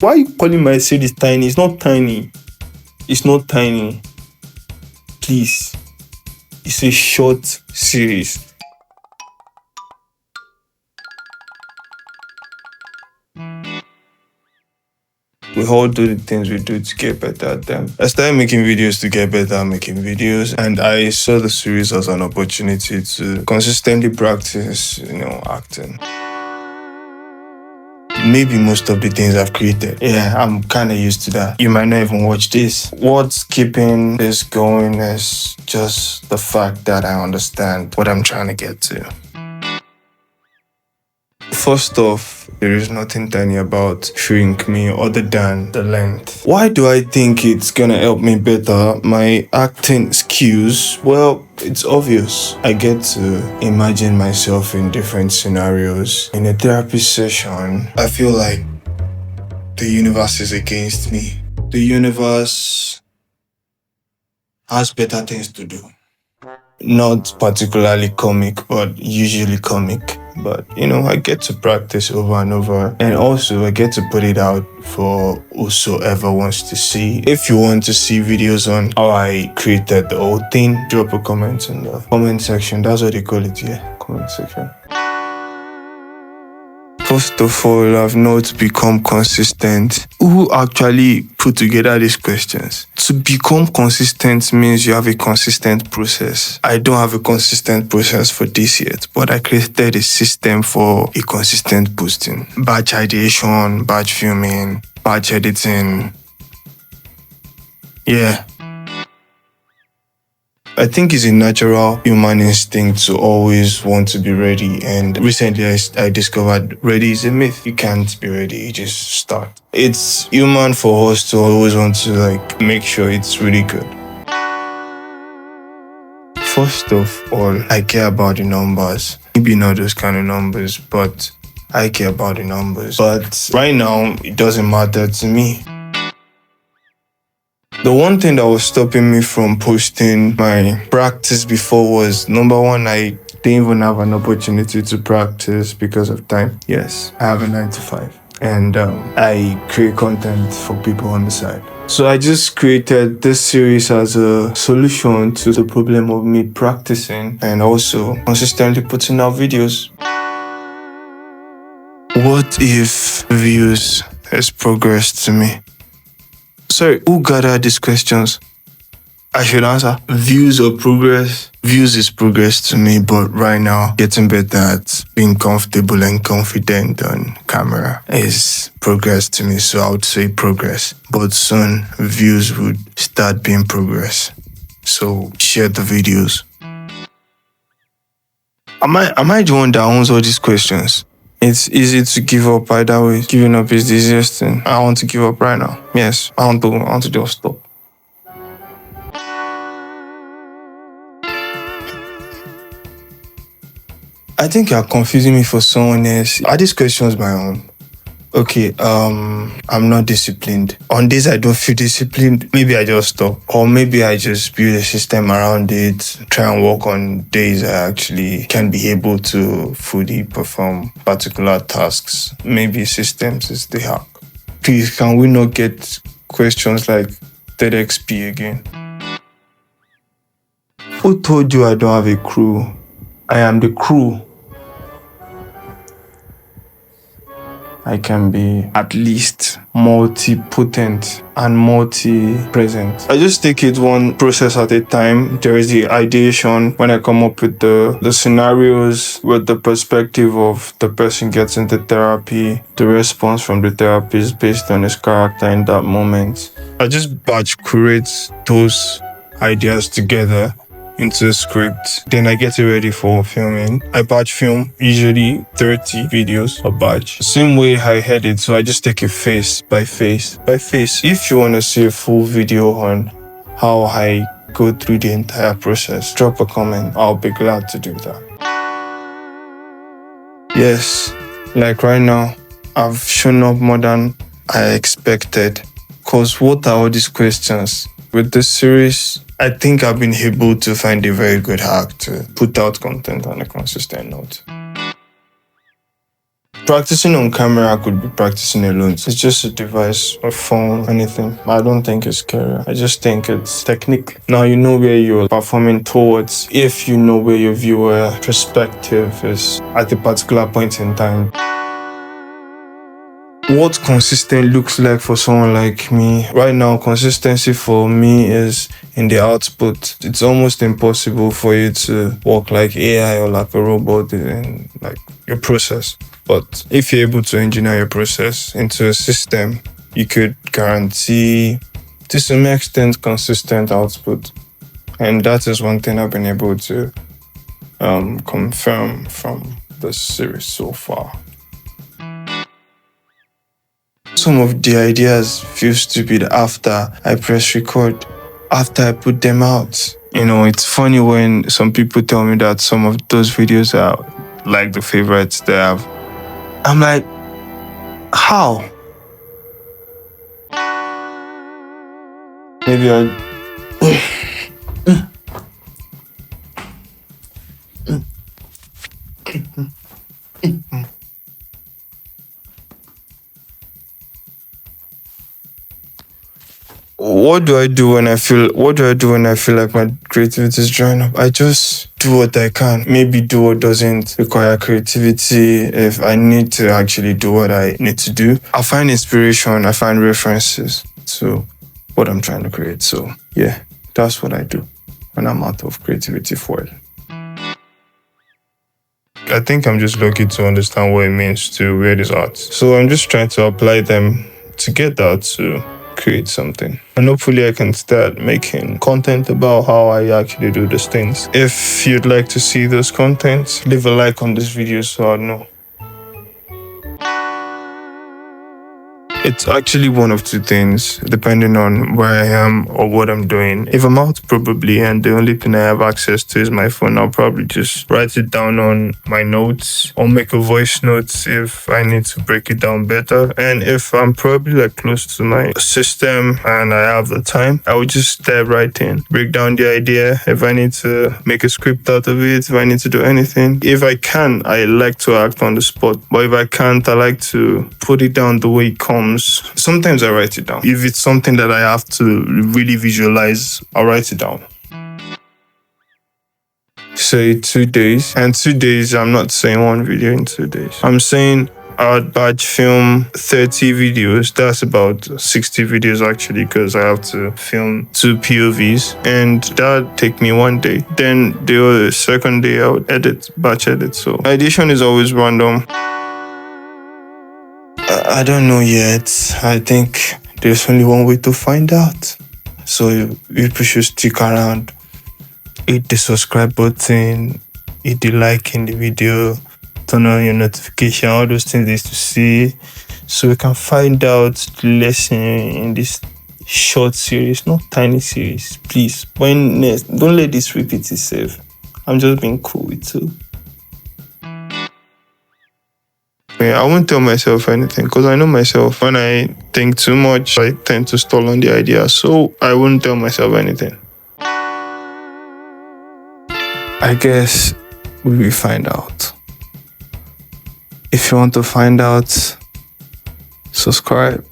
Why are you calling my series tiny? It's not tiny. It's not tiny. Please. It's a short series. We all do the things we do to get better at them. I started making videos to get better at making videos, and I saw the series as an opportunity to consistently practice, acting. Maybe most of the things I've created, I'm kind of used to that. You might not even watch this. What's keeping this going is just the fact that I understand what I'm trying to get to. First off, there is nothing tiny about shrink me other than the length. Why do I think it's gonna help me better my acting skills? Well, it's obvious. I get to imagine myself in different scenarios. In a therapy session, I feel like the universe is against me. The universe has better things to do. Not particularly comic, but usually comic. But I get to practice over and over, and also I get to put it out for whosoever wants to see. If you want to see videos on how I created the whole thing, drop a comment in the comment section. That's what they call it, comment section. First of all, I've not become consistent. Who actually put together these questions? To become consistent means you have a consistent process. I don't have a consistent process for this yet, but I created a system for a consistent posting. Batch ideation, batch filming, batch editing. Yeah. I think it's a natural human instinct to always want to be ready. And recently I discovered ready is a myth. You can't be ready, you just start. It's human for us to always want to make sure it's really good. First of all, I care about the numbers. Maybe not those kind of numbers, but I care about the numbers. But right now, it doesn't matter to me. The one thing that was stopping me from posting my practice before was, number one, I didn't even have an opportunity to practice because of time. Yes, I have a 9 to 5 and I create content for people on the side. So I just created this series as a solution to the problem of me practicing and also consistently putting out videos. What if views is progress to me? Sorry, who gathered these questions? I should answer. Views or progress? Views is progress to me, but right now, getting better at being comfortable and confident on camera is progress to me, so I would say progress. But soon, views would start being progress. So, share the videos. Am I the one that owns all these questions? It's easy to give up either way. Giving up is the easiest thing. I want to give up right now. Yes, I want to just stop. I think you're confusing me for someone else. Are these questions my own? Okay, I'm not disciplined. On days I don't feel disciplined, maybe I just stop. Or maybe I just build a system around it, try and work on days I actually can be able to fully perform particular tasks. Maybe systems is the hack. Please, can we not get questions like TEDxP again? Who told you I don't have a crew? I am the crew. I can be at least multi-potent and multi-present. I just take it one process at a time. There is the ideation when I come up with the scenarios with the perspective of the person getting the therapy, the response from the therapist based on his character in that moment. I just batch curate those ideas together into a script. Then I get it ready for filming. I batch film usually 30 videos a batch. Same way I edit, so I just take it face by face by face. If you want to see a full video on how I go through the entire process, drop a comment. I'll be glad to do that. Yes, like right now, I've shown up more than I expected. Cause what are all these questions? With this series, I think I've been able to find a very good hack to put out content on a consistent note. Practicing on camera, I could be practicing alone. It's just a device, a phone, anything. I don't think it's scary. I just think it's technique. Now you know where you're performing towards if you know where your viewer perspective is at a particular point in time. What consistent looks like for someone like me right now, consistency for me is in the output. It's almost impossible for you to work like AI or like a robot in like your process. But if you're able to engineer your process into a system, you could guarantee to some extent consistent output. And that is one thing I've been able to confirm from the series so far. Some of the ideas feel stupid after I press record, after I put them out. You know, it's funny when some people tell me that some of those videos are like the favorites they have. I'm like, how? Maybe what do I do when I feel like my creativity is drying up? I just do what I can. Maybe do what doesn't require creativity. If I need to actually do what I need to do, I find inspiration, I find references to what I'm trying to create. So yeah, that's what I do when I'm out of creativity for it. I think I'm just lucky to understand what it means to wear these arts. So I'm just trying to apply them together to create something. And hopefully I can start making content about how I actually do these things. If you'd like to see those contents, leave a like on this video so I know. It's actually one of two things, depending on where I am or what I'm doing. If I'm out, probably, and the only thing I have access to is my phone, I'll probably just write it down on my notes or make a voice note if I need to break it down better. And if I'm probably like close to my system and I have the time, I would just step right in, break down the idea. If I need to make a script out of it, if I need to do anything. If I can, I like to act on the spot. But if I can't, I like to put it down the way it comes. Sometimes I write it down. If it's something that I have to really visualize, I'll write it down. Say 2 days. And 2 days, I'm not saying one video in 2 days. I'm saying I'd batch film 30 videos. That's about 60 videos actually, because I have to film 2 POVs. And that'd take me 1 day. Then the second day I would batch edit. So ideation is always random. I don't know yet. I think there's only one way to find out. So people should stick around. Hit the subscribe button, hit the like in the video, turn on your notification, all those things is to see. So we can find out the lesson in this short series, not tiny series. Please, don't let this repeat itself. I'm just being cool with you. I won't tell myself anything because I know myself. When I think too much, I tend to stall on the idea. So I won't tell myself anything. I guess we will find out. If you want to find out, subscribe.